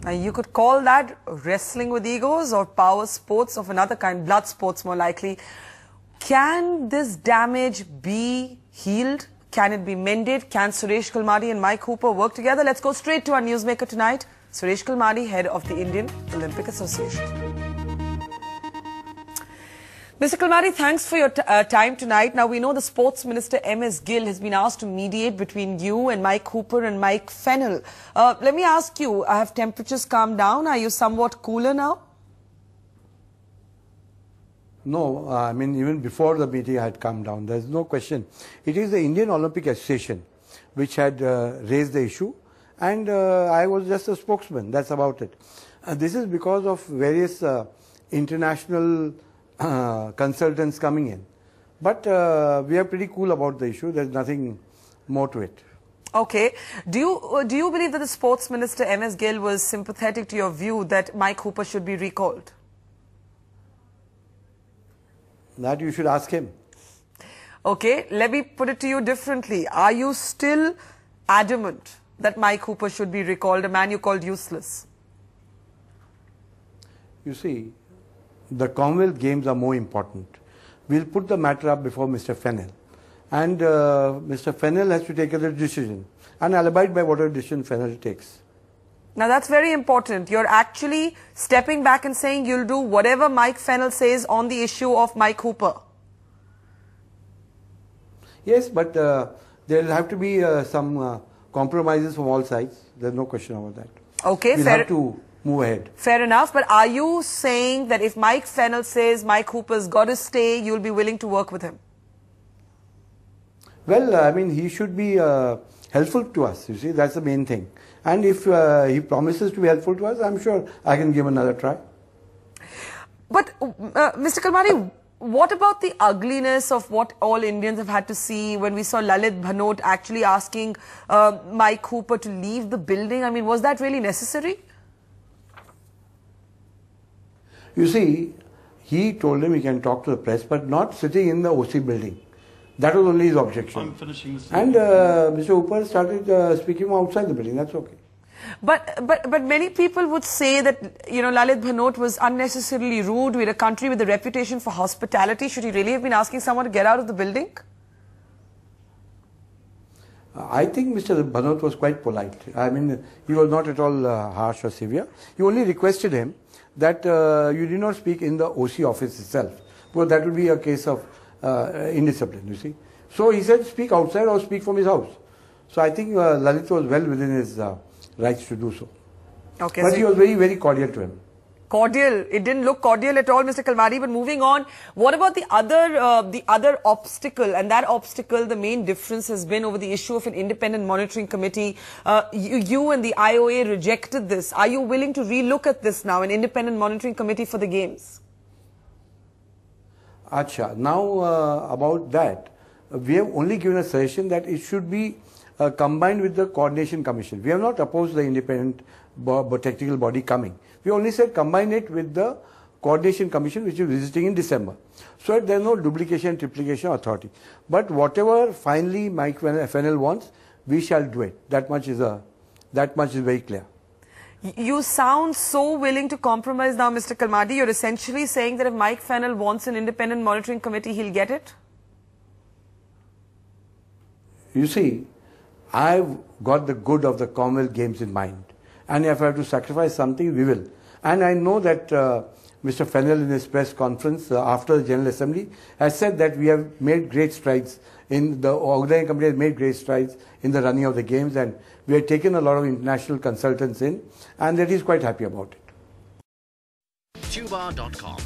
You could call that wrestling with egos or power sports of another kind, blood sports more likely. Can this damage be healed? Can it be mended? Can Suresh Kalmadi and Mike Hooper work together? Let's go straight to our newsmaker tonight, Suresh Kalmadi, head of the Indian Olympic Association. Mr. Kalmadi, thanks for your time tonight. Now, we know the Sports Minister M.S. Gill has been asked to mediate between you and Mike Hooper and Mike Fennell. Let me ask you, have temperatures calmed down? Are you somewhat cooler now? No, I mean, even before the meeting I had calmed down. There's no question. It is the Indian Olympic Association which had raised the issue, and I was just a spokesman. That's about it. This is because of various international consultants coming in. But we are pretty cool about the issue. There's nothing more to it. Okay. Do you believe that the Sports Minister M.S. Gill was sympathetic to your view that Mike Hooper should be recalled? That you should ask him. Okay, let me put it to you differently. Are you still adamant that Mike Hooper should be recalled, a man you called useless? You see, the Commonwealth Games are more important. We'll put the matter up before Mr. Fennell. And Mr. Fennell has to take a decision. And I'll abide by whatever decision Fennell takes. Now, that's very important. You're actually stepping back and saying you'll do whatever Mike Fennell says on the issue of Mike Hooper. Yes, but there will have to be some compromises from all sides. There's no question about that. Okay, we'll have to move ahead. Fair enough. But are you saying that if Mike Fennell says Mike Hooper's got to stay, you'll be willing to work with him? Well, I mean, he should be helpful to us, you see, that's the main thing. And if he promises to be helpful to us, I'm sure I can give another try. But, Mr. Kalmadi, what about the ugliness of what all Indians have had to see when we saw Lalit Bhanot actually asking Mike Hooper to leave the building? I mean, was that really necessary? You see, he told him he can talk to the press, but not sitting in the OC building. That was only his objection. I'm finishing this. And Mr. Hooper started speaking outside the building. That's okay. But many people would say that, you know, Lalit Bhanot was unnecessarily rude. We're a country with a reputation for hospitality. Should he really have been asking someone to get out of the building? I think Mr. Bhanot was quite polite. I mean, he was not at all harsh or severe. He only requested him that you did not speak in the OC office itself, because that would be a case of indiscipline, you see. So he said speak outside or speak from his house. So I think Lalit was well within his rights to do so. Okay, but so he was very, very cordial to him. Cordial. It didn't look cordial at all, Mr. Kalmadi. But moving on, what about the other obstacle? And that obstacle, the main difference has been over the issue of an independent monitoring committee. You and the IOA rejected this. Are you willing to relook at this now, an independent monitoring committee for the Games? Acha. Now about that, we have only given a suggestion that it should be combined with the coordination commission. We have not opposed the independent technical body coming. We only said combine it with the coordination commission which is visiting in December. So there is no duplication, triplication authority. But whatever finally Mike Fennell wants, we shall do it. That much is very clear. You sound so willing to compromise now, Mr. Kalmadi. You're essentially saying that if Mike Fennell wants an independent monitoring committee, he'll get it? You see, I've got the good of the Commonwealth Games in mind. And if I have to sacrifice something, we will. And I know that Mr. Fennell in his press conference after the General Assembly has said that we have made great strides in the organizing committee has made great strides in the running of the Games, and we have taken a lot of international consultants in, and that he's quite happy about it. Tuba.com